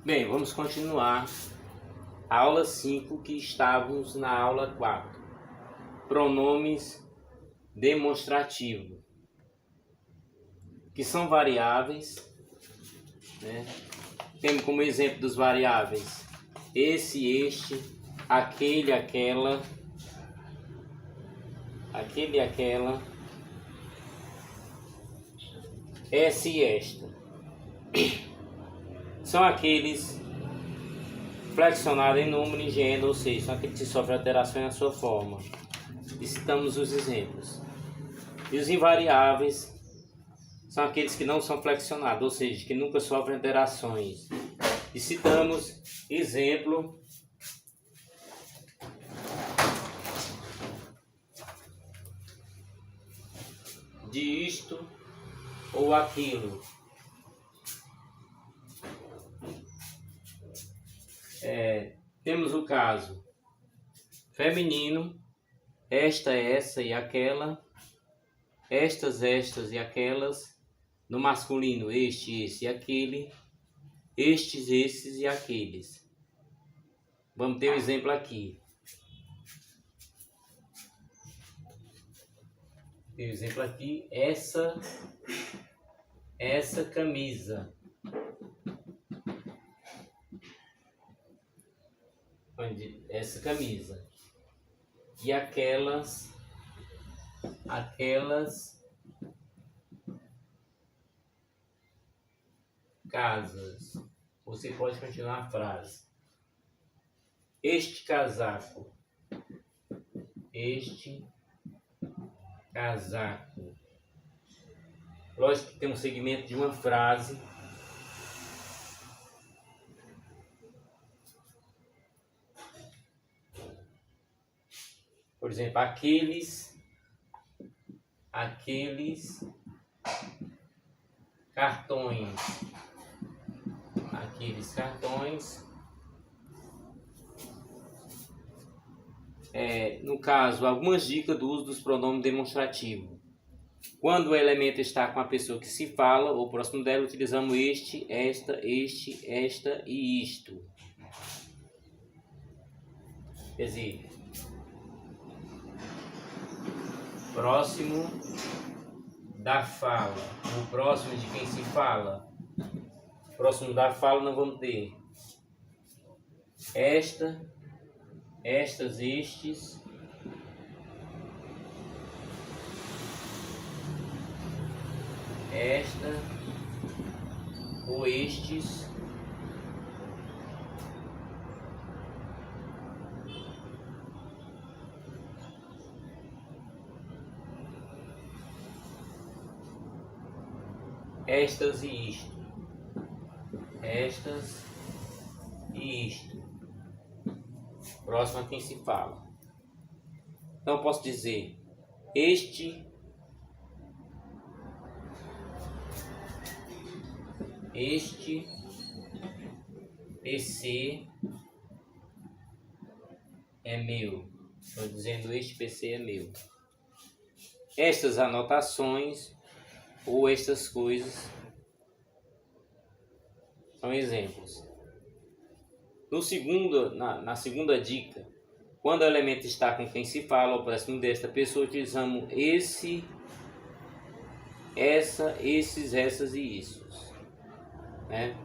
Bem, vamos continuar a aula 5 que estávamos na aula 4. Pronomes demonstrativos, que são variáveis, né? Temos como exemplo dos variáveis esse, este, aquele, aquela, aquele, aquela, essa e esta. São aqueles flexionados em número e gênero, ou seja, são aqueles que sofrem alterações na sua forma. E citamos os exemplos. E os invariáveis são aqueles que não são flexionados, ou seja, que nunca sofrem alterações. E citamos exemplo de isto ou aquilo. Temos o caso feminino, esta, essa e aquela, estas, estas e aquelas. No masculino, este, esse e aquele, estes, esses e aqueles. Vamos ter um exemplo aqui. Tem um exemplo aqui, essa camisa. Essa camisa. E aquelas casas. Você pode continuar a frase. Este casaco. Este casaco. Lógico que tem um segmento de uma frase. Por exemplo, aqueles cartões. Aqueles cartões. No caso, algumas dicas do uso dos pronomes demonstrativos. Quando o elemento está com a pessoa que se fala ou próximo dela, utilizamos este, esta, este, esta e isto. Quer dizer, próximo da fala, o próximo de quem se fala. Próximo da fala nós vamos ter esta, estas, estes, esta ou estes, estas e isto, estas e isto. Próximo a quem se fala. Então eu posso dizer este PC é meu. Estou dizendo este PC é meu. Estas anotações ou estas coisas são exemplos. Na segunda dica, quando o elemento está com quem se fala ou próximo desta pessoa, utilizamos esse, essa, esses, essas e isso. Né?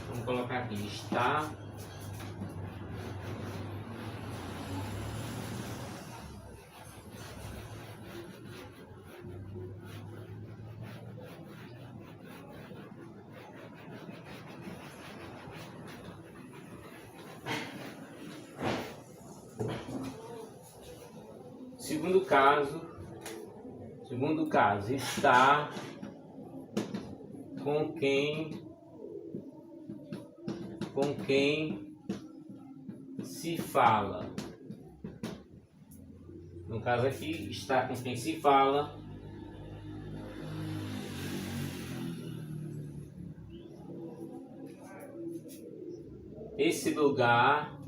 Vamos colocar aqui, está Segundo caso, está com quem se fala. No caso aqui, está com quem se fala. Esse lugar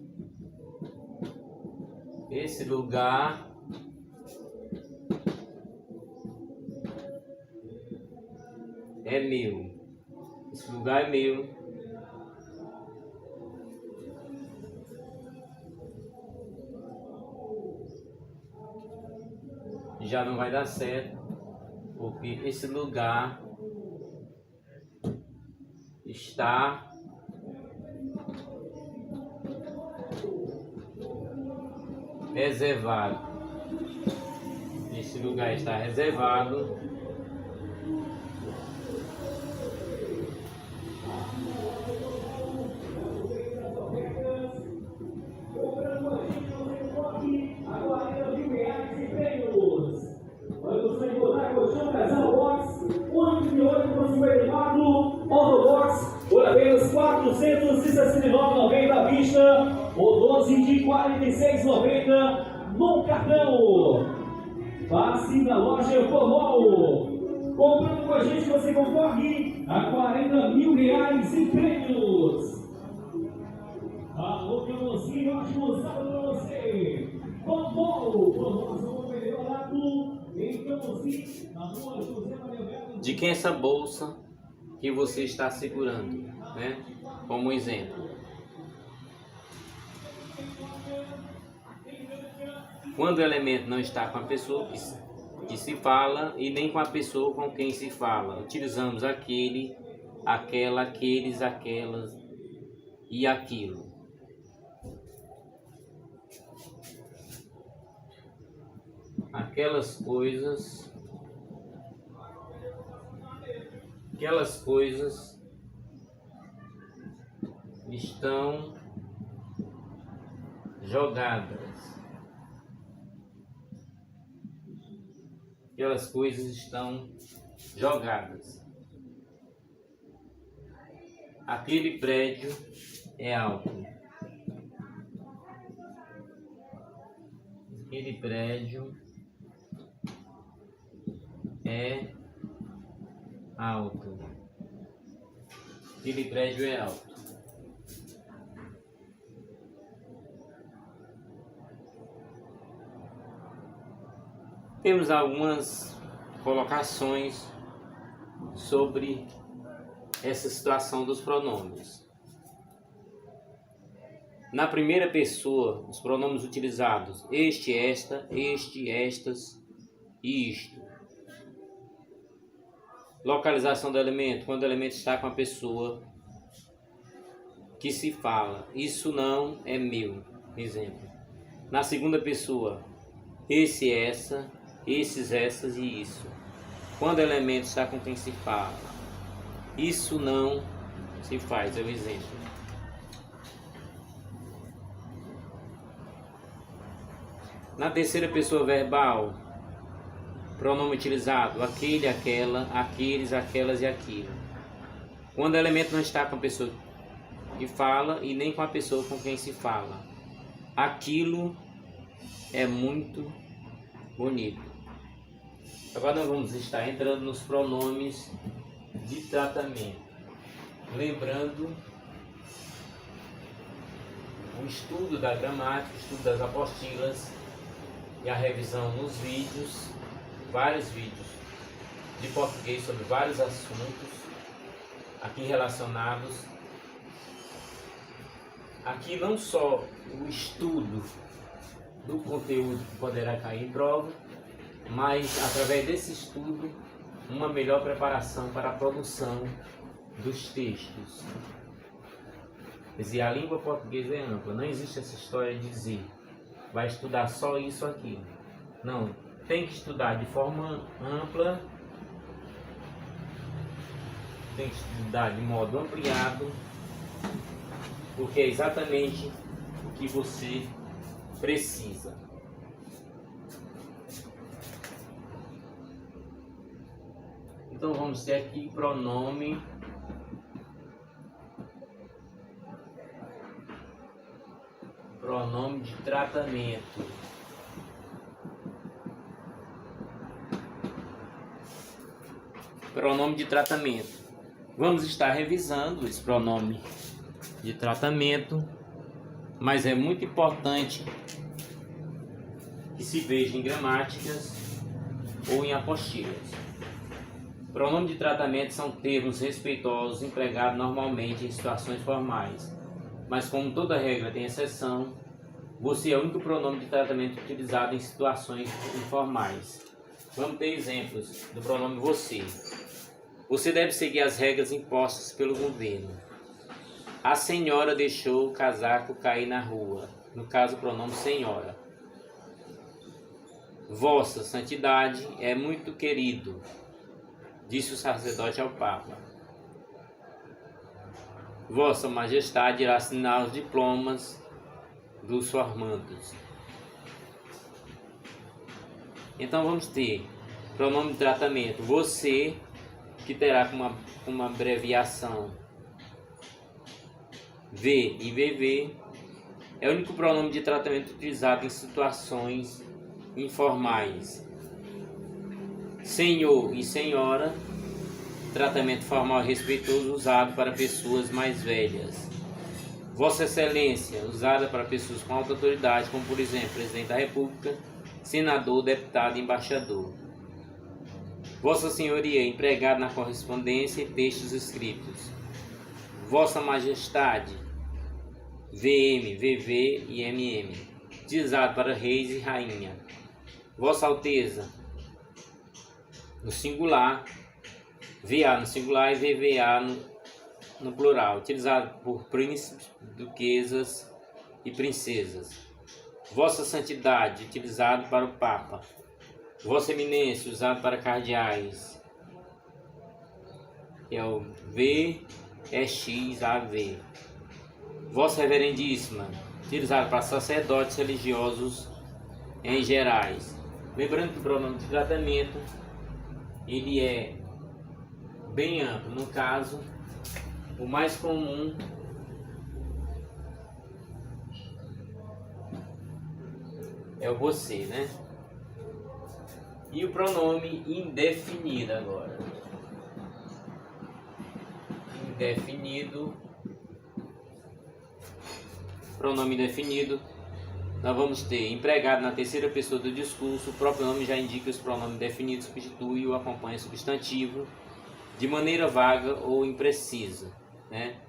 é meu. Esse lugar é meu. Já não vai dar certo, porque esse lugar está reservado. Esse lugar está reservado por apenas R$ 469,90 à vista, ou 12 de R$ 46,90 no cartão. Passe na loja Formol. Comprando com a gente, você concorre a R$ 40 mil em prêmios. Alô, Camozinho, ótimo sábado para você. Formol, promoção melhor lado em Camozinho, na rua José Maria Belo. de quem é essa bolsa que você está segurando, né? Como exemplo. Quando o elemento não está com a pessoa que se fala e nem com a pessoa com quem se fala, utilizamos aquele, aquela, aqueles, aquelas e aquilo. Aquelas coisas estão jogadas. Aquelas coisas estão jogadas. Aquele prédio é alto. Aquele prédio é alto. Aquele prédio é alto. Temos algumas colocações sobre essa situação dos pronomes. Na primeira pessoa, os pronomes utilizados: este, esta, este, estas e isto. Localização do elemento, quando o elemento está com a pessoa que se fala: isso não é meu. Exemplo. Na segunda pessoa: esse, essa, esses, essas e isso. Quando o elemento está com quem se fala: isso não se faz. É o exemplo. Na terceira pessoa verbal, pronome utilizado: aquele, aquela, aqueles, aquelas e aquilo. Quando o elemento não está com a pessoa que fala e nem com a pessoa com quem se fala: aquilo é muito bonito. Agora nós vamos estar entrando nos pronomes de tratamento. Lembrando o estudo da gramática, o estudo das apostilas e a revisão nos vídeos, vários vídeos de português sobre vários assuntos aqui relacionados. Aqui não só o estudo do conteúdo que poderá cair em prova, mas através desse estudo uma melhor preparação para a produção dos textos. Quer dizer, a língua portuguesa é ampla, não existe essa história de dizer vai estudar só isso aqui. Não, tem que estudar de forma ampla, tem que estudar de modo ampliado, porque é exatamente o que você precisa. Então vamos ter aqui pronome de tratamento. Pronome de tratamento. Vamos estar revisando esse pronome de tratamento, mas é muito importante que se veja em gramáticas ou em apostilas. Pronome de tratamento são termos respeitosos empregados normalmente em situações formais, mas como toda regra tem exceção, você é o único pronome de tratamento utilizado em situações informais. Vamos ter exemplos do pronome você. Você deve seguir as regras impostas pelo governo. A senhora deixou o casaco cair na rua. No caso, o pronome senhora. Vossa Santidade é muito querido, disse o sacerdote ao Papa. Vossa Majestade irá assinar os diplomas dos formandos. Então vamos ter pronome de tratamento você, que terá uma abreviação V e VV. É o único pronome de tratamento utilizado em situações informais. Senhor e senhora, tratamento formal e respeitoso usado para pessoas mais velhas. Vossa Excelência, usada para pessoas com alta autoridade, como por exemplo, Presidente da República, Senador, Deputado e Embaixador. Vossa Senhoria, empregado na correspondência e textos escritos. Vossa Majestade, VM, VV e MM, utilizado para reis e rainha. Vossa Alteza, no singular, VA no singular e VVA no plural, utilizado por príncipes, duquesas e princesas. Vossa Santidade, utilizado para o Papa. Vossa Eminência, usado para cardeais, que é o VEXAV. Vossa Reverendíssima, utilizado para sacerdotes religiosos em gerais. Lembrando que o pronome de tratamento ele é bem amplo. No caso, o mais comum é o você, né? E o pronome indefinido agora. Indefinido. Pronome indefinido. Nós vamos ter empregado na terceira pessoa do discurso. O próprio nome já indica os pronomes definidos, substitui ou acompanha substantivo de maneira vaga ou imprecisa, né?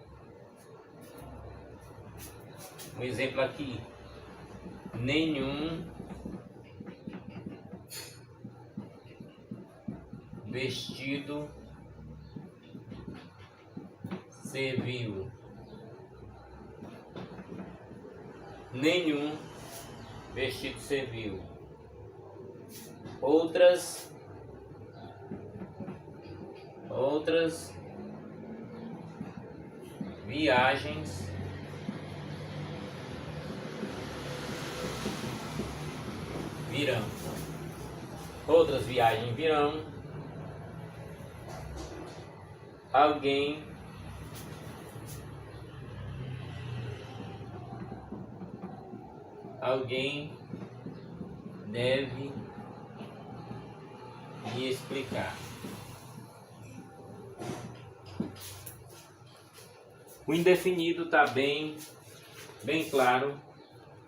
Um exemplo aqui: nenhum vestido serviu. Nenhum vestido serviu. Outras viagens virão. Outras viagens virão. Alguém deve me explicar. O indefinido está bem claro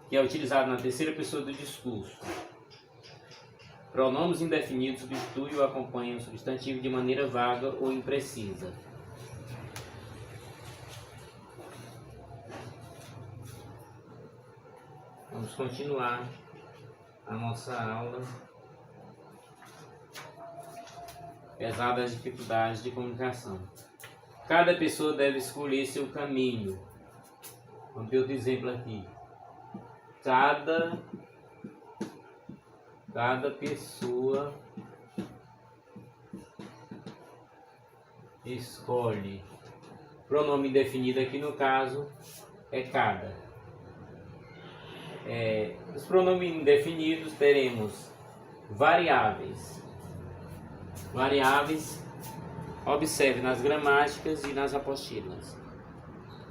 que é utilizado na terceira pessoa do discurso. Pronomes indefinidos substituem ou acompanham o substantivo de maneira vaga ou imprecisa. Vamos continuar a nossa aula. Apesar das dificuldades de comunicação, cada pessoa deve escolher seu caminho. Vamos ter outro exemplo aqui. Cada pessoa escolhe. Pronome indefinido aqui no caso é cada. Os pronomes indefinidos teremos variáveis. Variáveis, observe nas gramáticas e nas apostilas.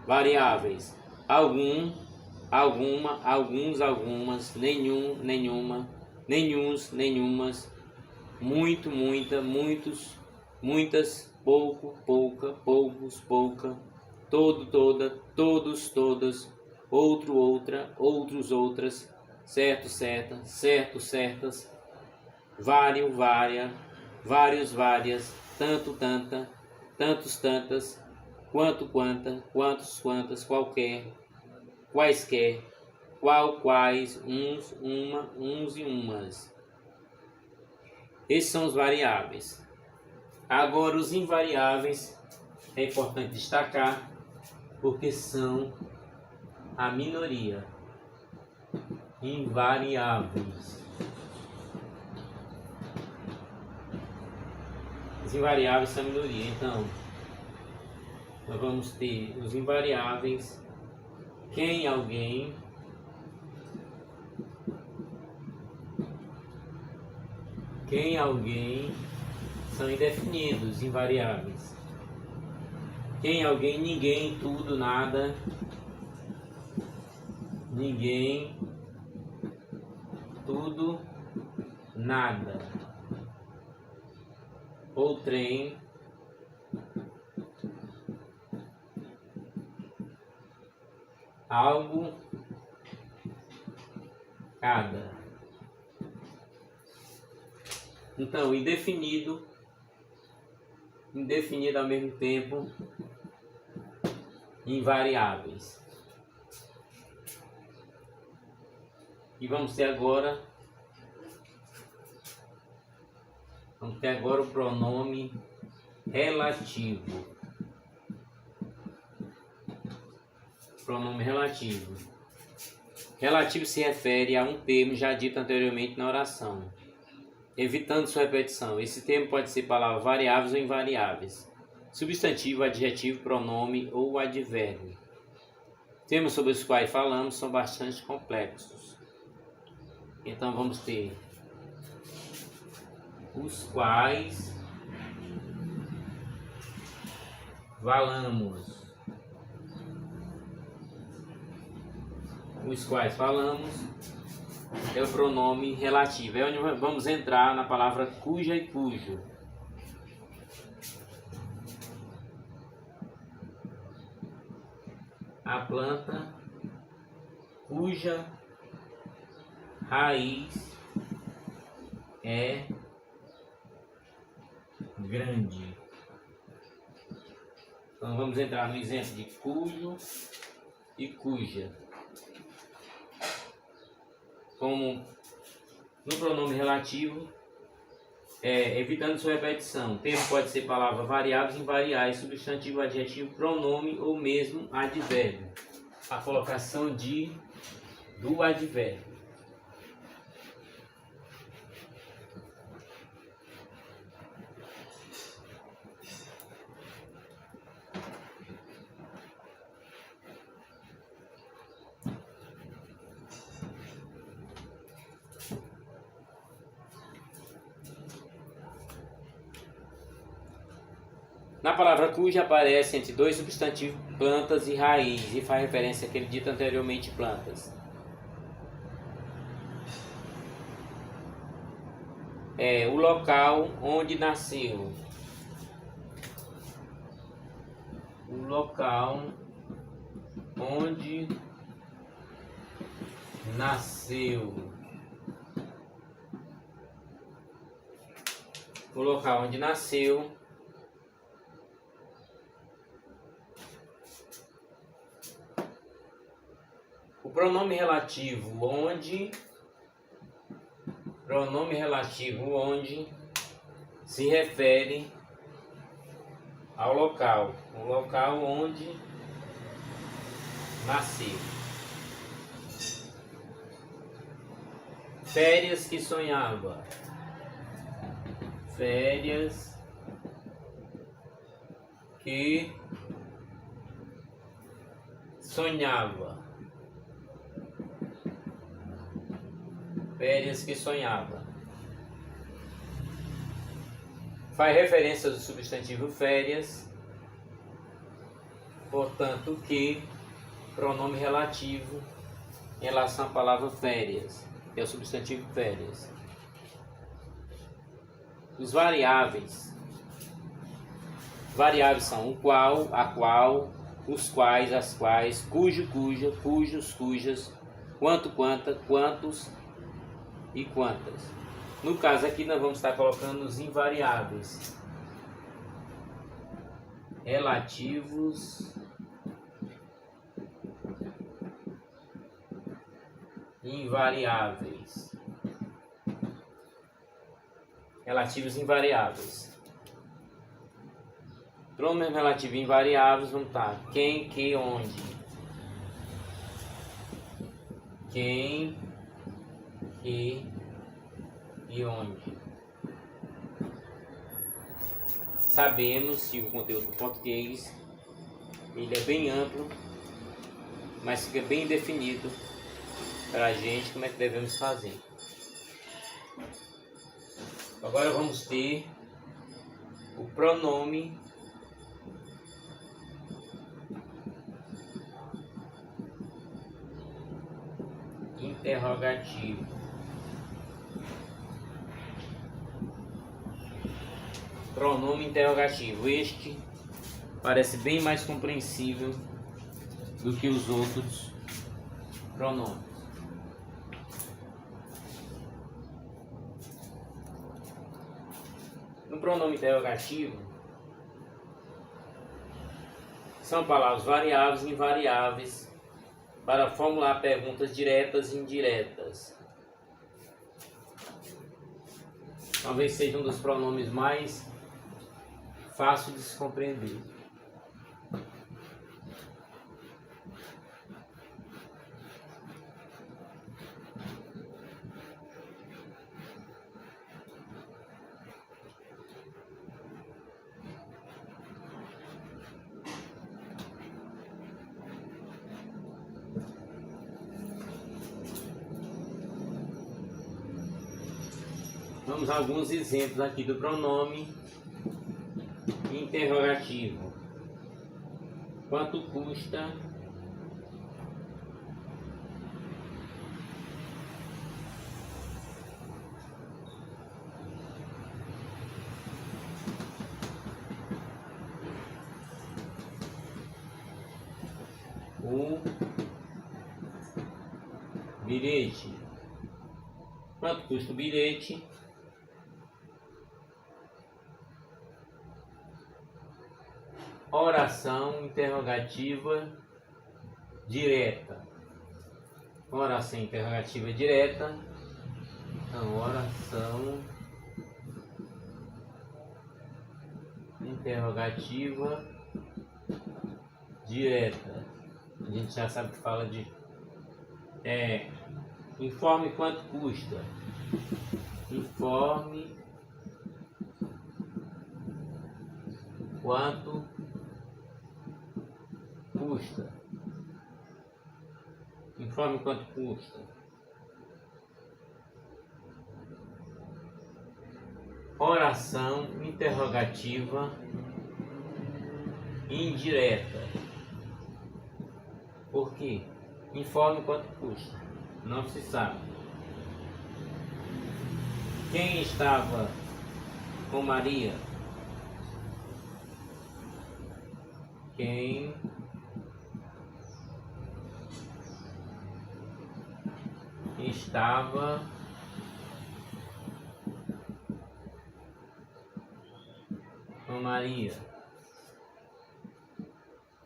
Variáveis: algum, alguma, alguns, algumas, nenhum, nenhuma, nenhuns, nenhumas, muito, muita, muitos, muitas, pouco, pouca, poucos, pouca, todo, toda, todos, todas, outro, outra, outros, outras, certo, certa, certo, certas, vário, vária, vários, várias, tanto, tanta, tantos, tantas, quanto, quanta, quantos, quantas, qualquer, quaisquer, qual, quais, uns, uma, uns e umas. Esses são os variáveis. Agora, os invariáveis é importante destacar porque são a minoria. Invariáveis. Os invariáveis são a minoria. Então, nós vamos ter os invariáveis quem, alguém, quem, alguém, são indefinidos, invariáveis. Quem, alguém, ninguém, tudo, nada, ninguém, tudo, nada. Outrem, algo, cada. Então, indefinido, indefinido ao mesmo tempo, invariáveis. E vamos ter agora o pronome relativo. Pronome relativo. Relativo se refere a um termo já dito anteriormente na oração, evitando sua repetição. Esse termo pode ser palavras variáveis ou invariáveis, substantivo, adjetivo, pronome ou advérbio. Termos sobre os quais falamos são bastante complexos. Então vamos ter os quais falamos. Os quais falamos é o pronome relativo. É onde vamos entrar na palavra cuja e cujo. A planta cuja raiz é grande. Então vamos entrar no exemplo de cujo e cuja. Como no pronome relativo, evitando sua repetição. O termo pode ser palavras variáveis, invariáveis, substantivo, adjetivo, pronome ou mesmo advérbio. A colocação do advérbio. Na palavra cuja aparece entre dois substantivos plantas e raiz e faz referência àquele dito anteriormente plantas. O local onde nasceu. O local onde nasceu. O local onde nasceu. O pronome relativo onde se refere ao local, o local onde nasceu. Férias que sonhava. Férias que sonhava. Férias que sonhava. Faz referência ao substantivo férias, portanto que pronome relativo em relação à palavra férias, que é o substantivo férias. Os variáveis. Variáveis são o qual, a qual, os quais, as quais, cujo, cuja, cujos, cujas, quanto, quanta, quantos e quantas. No caso aqui nós vamos estar colocando os invariáveis. relativos invariáveis. Relativos invariáveis. Pronomes relativos invariáveis vão estar quem, que, onde. Quem, que e onde. Sabemos que o conteúdo do português ele é bem amplo, mas fica bem definido para a gente como é que devemos fazer. Agora vamos ter o pronome interrogativo. Pronome interrogativo. Este parece bem mais compreensível do que os outros pronomes. No pronome interrogativo, são palavras variáveis e invariáveis para formular perguntas diretas e indiretas. Talvez seja um dos pronomes mais fáceis de se compreender. Vamos a alguns exemplos aqui do pronome interrogativo. Quanto custa o bilhete? Quanto custa o bilhete? Oração interrogativa direta. Oração interrogativa direta. Então, oração interrogativa direta. A gente já sabe que fala de informe quanto custa. Informe quanto custa. Informe quanto custa. Oração interrogativa indireta. Por quê? Informe quanto custa. Não se sabe. Quem estava com Maria? Quem estava com Maria?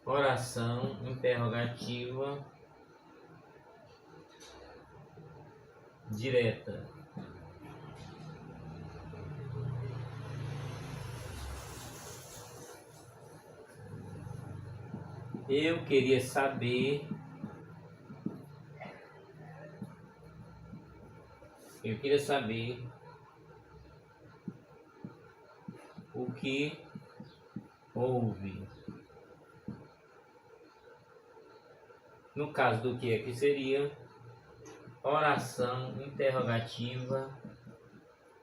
Oração interrogativa direta. Eu queria saber. Eu queria saber o que houve. No caso do que aqui seria oração interrogativa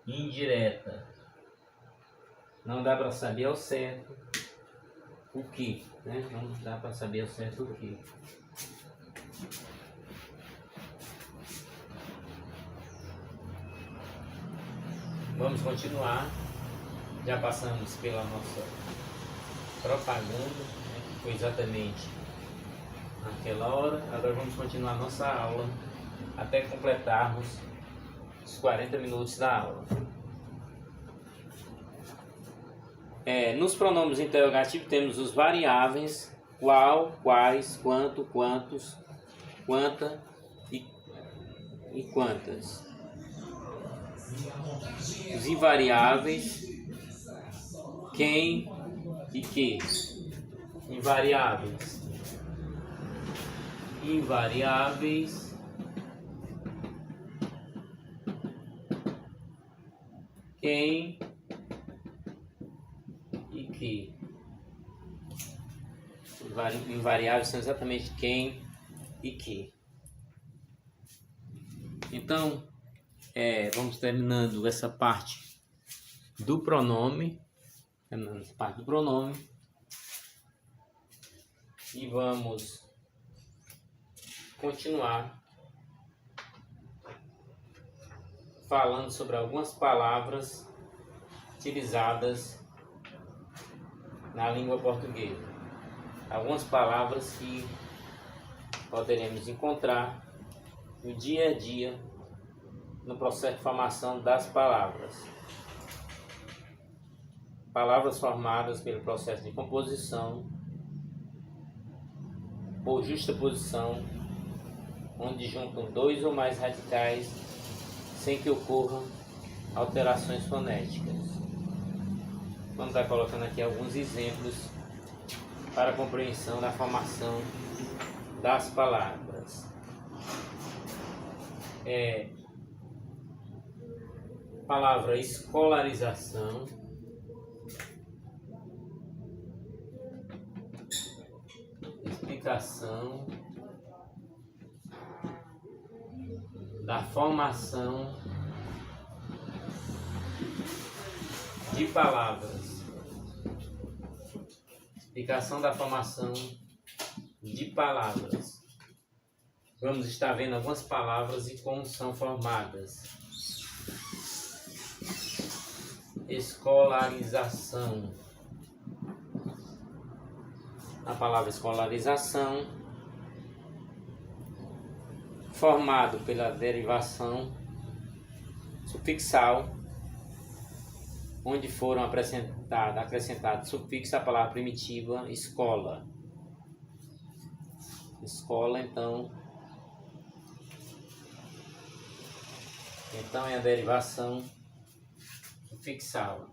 indireta. Não dá para saber ao certo o que, né? Não dá para saber ao certo o que. Vamos continuar. Já passamos pela nossa propaganda, né, que foi exatamente naquela hora. Agora vamos continuar a nossa aula até completarmos os 40 minutos da aula. Nos pronomes interrogativos temos os variáveis qual, quais, quanto, quantos, quanta e quantas. Os invariáveis quem e que. Invariáveis quem e que. Invariáveis são exatamente quem e que. Então, vamos terminando essa parte do pronome. E vamos continuar falando sobre algumas palavras utilizadas na língua portuguesa. Algumas palavras que poderemos encontrar no dia a dia no processo de formação das palavras. Palavras formadas pelo processo de composição por justaposição, onde juntam dois ou mais radicais sem que ocorram alterações fonéticas. Vamos estar colocando aqui alguns exemplos para a compreensão da formação das palavras. Palavra escolarização, explicação da formação de palavras. Explicação da formação de palavras. Vamos estar vendo algumas palavras e como são formadas. Escolarização. A palavra escolarização, formado pela derivação sufixal, onde foram acrescentados sufixo à palavra primitiva escola. Escola, então é a derivação sufixal.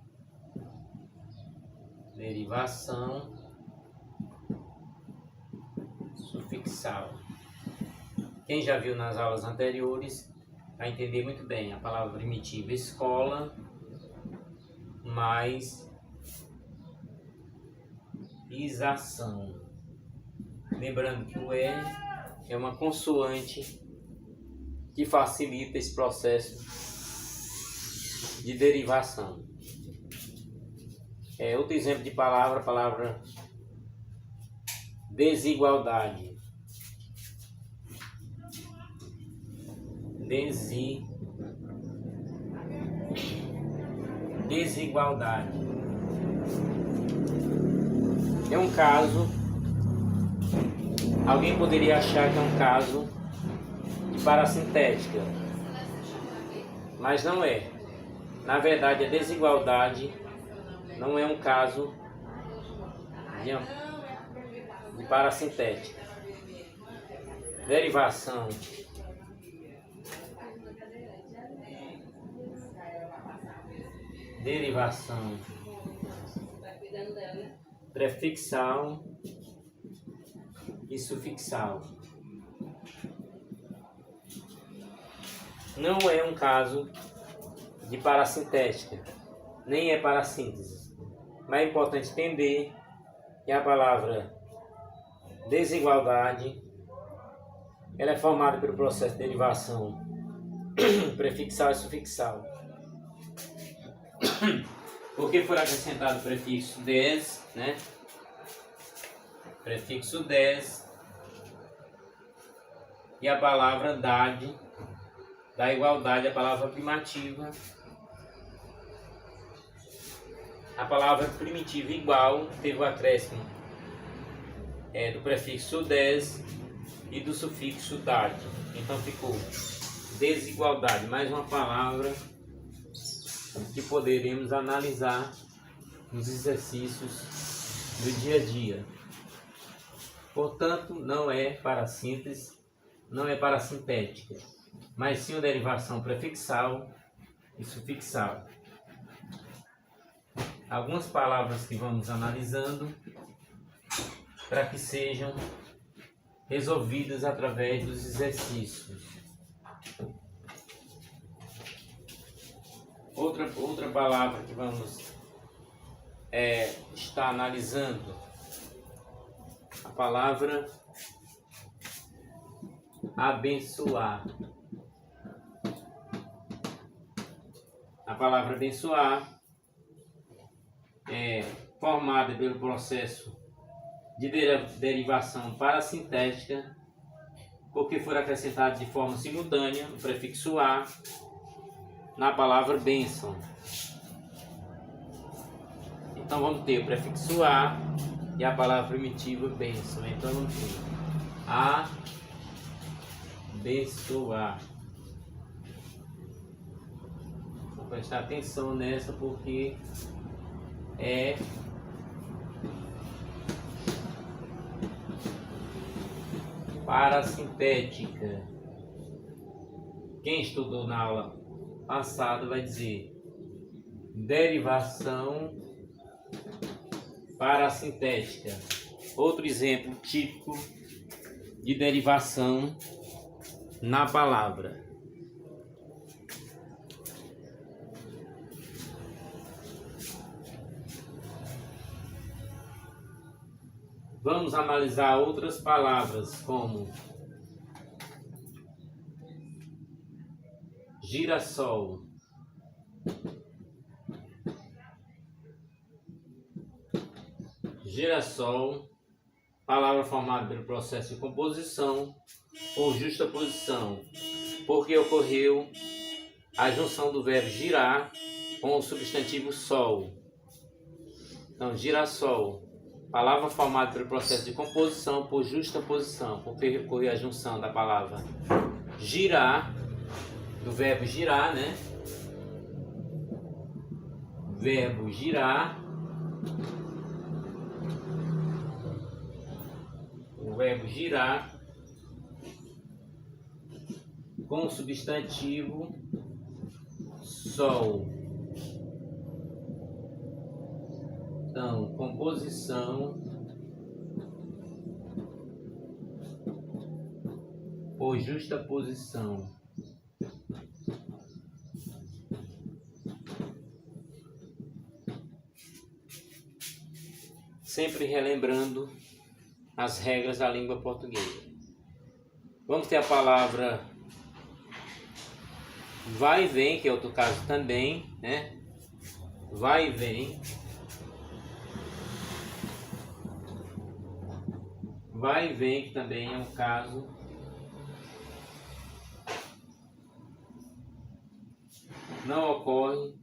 Derivação sufixal. Quem já viu nas aulas anteriores vai entender muito bem a palavra primitiva escola mais isação. Lembrando que o E é uma consoante que facilita esse processo de derivação. Outro exemplo de palavra desigualdade. Desigualdade. É um caso, alguém poderia achar que é um caso de parassintética, mas não é. Na verdade, a desigualdade não é um caso de parassintética. Derivação prefixal e sufixal. Não é um caso de parassintética, nem é parassíntese. Mas é importante entender que a palavra desigualdade ela é formada pelo processo de derivação prefixal e sufixal. Porque foi acrescentado o prefixo des, né? Prefixo des e a palavra dade, da igualdade, a palavra primativa. A palavra primitiva igual teve o acréscimo do prefixo des e do sufixo dade. Então ficou desigualdade, mais uma palavra que poderemos analisar nos exercícios do dia a dia. Portanto, não é para síntese, não é para sintética, mas sim uma derivação prefixal e sufixal. Algumas palavras que vamos analisando para que sejam resolvidas através dos exercícios. Outra palavra que vamos estar analisando, a palavra abençoar. A palavra abençoar é formada pelo processo de derivação parasintética, porque for acrescentado de forma simultânea o prefixo a na palavra bênção. Então vamos ter o prefixo a e a palavra primitiva bênção. Então vamos ter abençoar. Vou prestar atenção nessa porque é parasintética. Quem estudou na aula passada vai dizer derivação parasintética. Outro exemplo típico de derivação na palavra. Vamos analisar outras palavras como girassol, girassol, palavra formada pelo processo de composição ou justaposição, porque ocorreu a junção do verbo girar com o substantivo sol. Então, girassol, palavra formada pelo processo de composição por justaposição, porque ocorreu a junção da palavra girar, do verbo girar, né? Verbo girar, o verbo girar com o substantivo sol. Então, composição por justaposição. Sempre relembrando as regras da língua portuguesa. Vamos ter a palavra vai e vem, que é outro caso também, né? Vai e vem. Vai e vem, que também é um caso. Não ocorre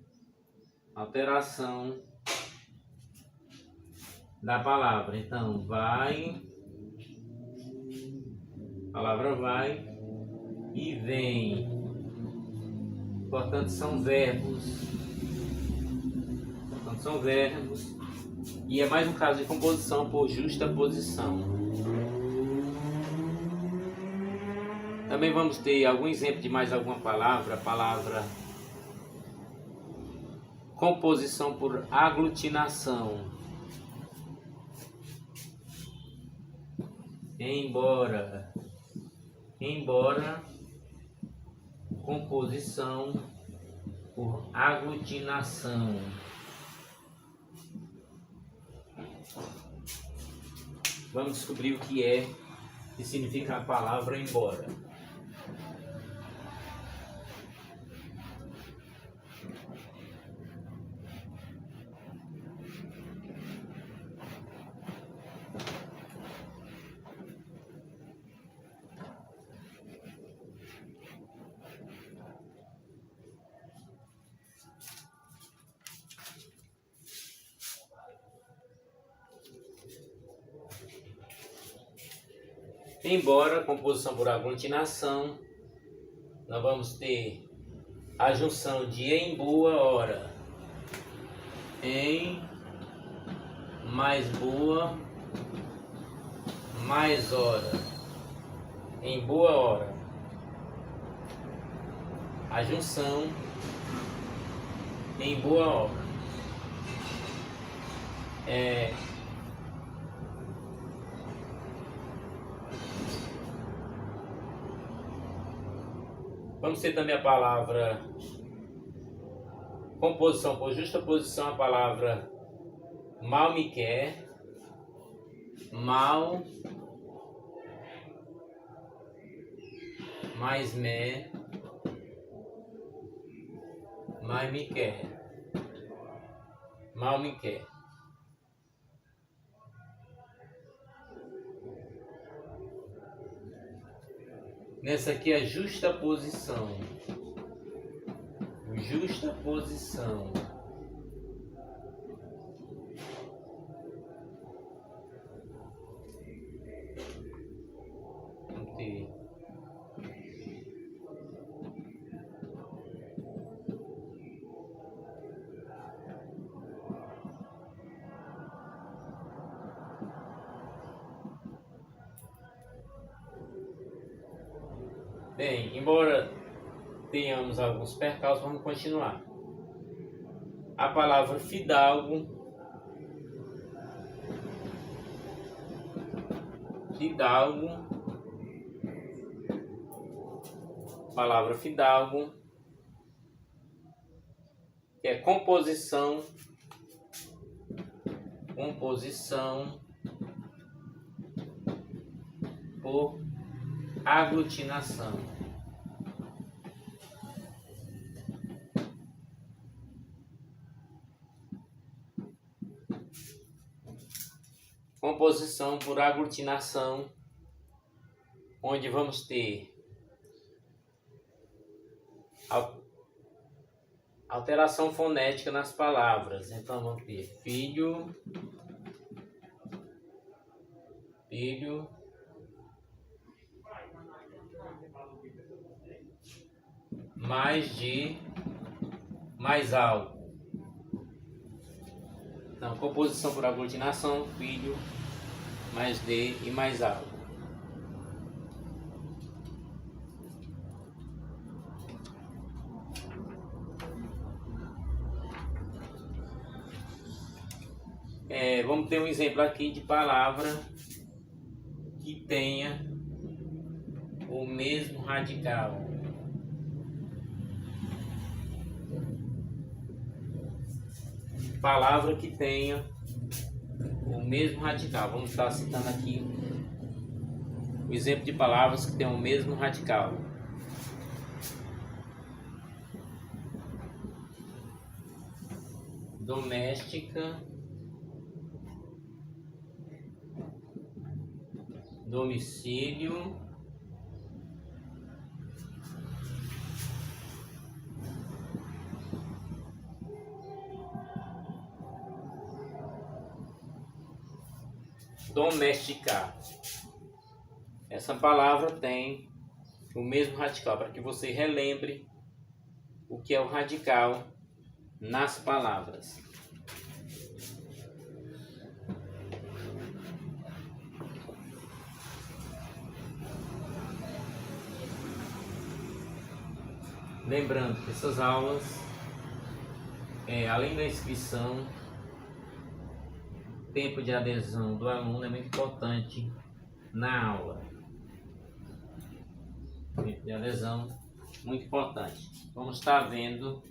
alteração da palavra. Então, vai, palavra vai e vem. Portanto, são verbos. E é mais um caso de composição por justaposição. Também vamos ter algum exemplo de mais alguma palavra. A palavra composição por aglutinação. Embora, composição por aglutinação. Vamos descobrir o que significa a palavra embora. Embora, composição por aglutinação, nós vamos ter a junção de em boa hora. Em mais boa, mais hora, em boa hora. A junção em boa hora. Vamos ter também a palavra composição por justa posição, a palavra mal me quer, mal mais me mais me quer, mal me quer. Nessa aqui é justa posição. Justa posição. Vamos ter. Bem, embora tenhamos alguns percalços, vamos continuar. A palavra fidalgo, fidalgo, palavra fidalgo, que é composição, composição por aglutinação. Composição por aglutinação, onde vamos ter alteração fonética nas palavras. Então vamos ter filho, filho, mais de, mais algo. Então, composição por aglutinação, filho, mais de e mais algo. Vamos ter um exemplo aqui de palavra que tenha o mesmo radical. Palavra que tenha o mesmo radical. Vamos estar citando aqui o exemplo de palavras que tenham o mesmo radical. Doméstica, domicílio, domesticar. Essa palavra tem o mesmo radical, para que você relembre o que é o radical nas palavras. Lembrando que essas aulas, além da inscrição, tempo de adesão do aluno é muito importante na aula. Tempo de adesão muito importante. Vamos estar vendo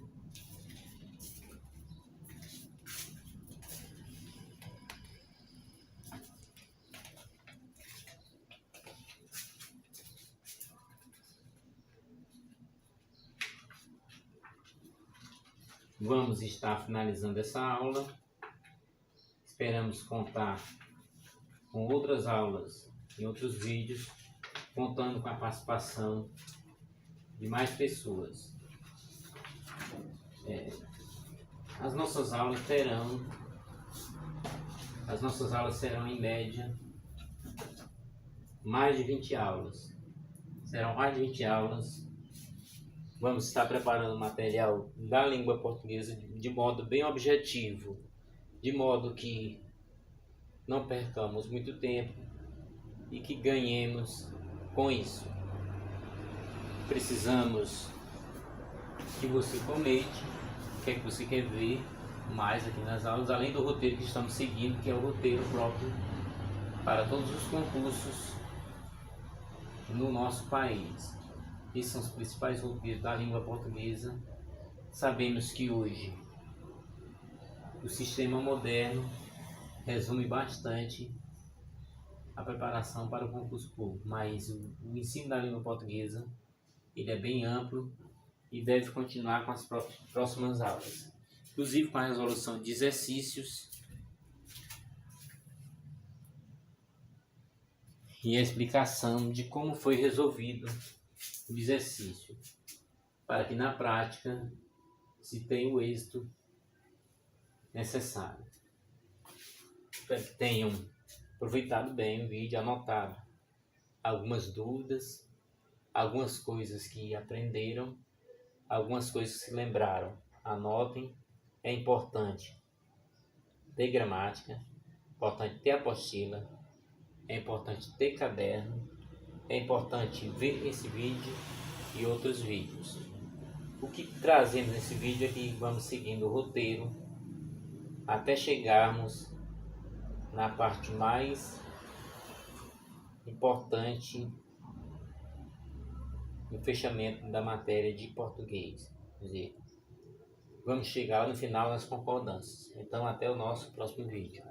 vamos estar finalizando essa aula. Esperamos contar com outras aulas e outros vídeos, contando com a participação de mais pessoas. As nossas aulas serão em média mais de 20 aulas. Serão mais de 20 aulas. Vamos estar preparando material da língua portuguesa de modo bem objetivo, de modo que não percamos muito tempo e que ganhemos com isso. Precisamos que você comente o que é que você quer ver mais aqui nas aulas, além do roteiro que estamos seguindo, que é o roteiro próprio para todos os concursos no nosso país. Esses são os principais roteiros da língua portuguesa. Sabemos que hoje o sistema moderno resume bastante a preparação para o concurso público, mas o ensino da língua portuguesa ele é bem amplo e deve continuar com as próximas aulas, inclusive com a resolução de exercícios e a explicação de como foi resolvido o exercício, para que na prática se tenha o êxito necessário. Espero que tenham aproveitado bem o vídeo, anotado algumas dúvidas, algumas coisas que aprenderam, algumas coisas que se lembraram. Anotem, é importante ter gramática, é importante ter apostila, é importante ter caderno, é importante ver esse vídeo e outros vídeos. O que trazemos nesse vídeo é que vamos seguindo o roteiro até chegarmos na parte mais importante no fechamento da matéria de português. Quer dizer, vamos chegar no final nas concordâncias. Então até o nosso próximo vídeo.